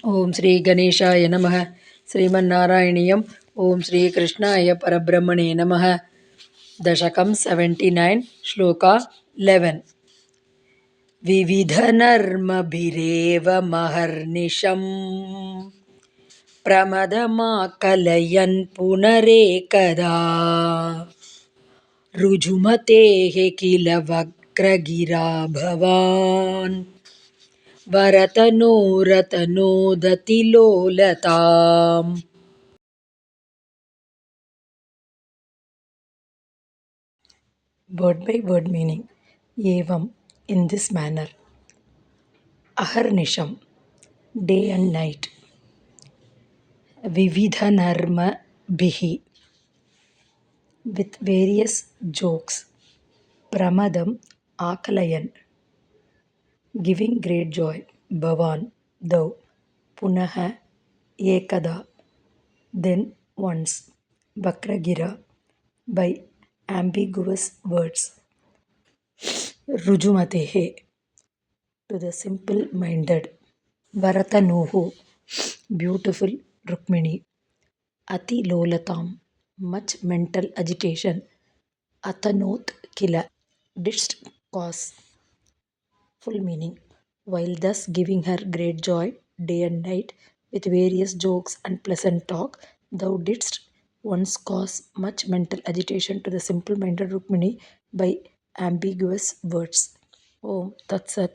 ಓಂ ಶ್ರೀ ಗಣೇಶಾಯ ನಮಃ. ಶ್ರೀಮನ್ನಾರಾಯಣೀಯಂ. ಓಂ ಶ್ರೀ ಕೃಷ್ಣಾಯ ಪರಬ್ರಹ್ಮಣೇ ನಮಃ. ದಶಕಂ 79, ಶ್ಲೋಕ 11. ವಿವಿಧನರ್ಮಭಿರೇವ ಮಹರ್ನಿಶಂ ಪ್ರಮದಮಾಕಲಯನ್ ಪುನರೇಕದಾ ರುಜುಮತೇಃ ಕಿಲ ವಕ್ರಗಿರಾ ಭವಾನ್ ವರತನೋರತನೋದತಿಲೋಲತಾಂ. Word by word meaning. Evam, in this manner. Aharnisham, day and night. Vividhanarma bihi, with various jokes. Pramadam akalayan, giving great joy. Bhavan, thou. Punaha ekada, then once. Vakragira, by ambiguous words. Rujumatehe, to the simple-minded. Varatanuhu, beautiful Rukmini. Ati lolatam, much mental agitation. Atanot kila, didst cause. Full meaning. While thus giving her great joy day and night with various jokes and pleasant talk, thou didst once cause much mental agitation to the simple-minded Rukmini by ambiguous words. Om Tat Sat.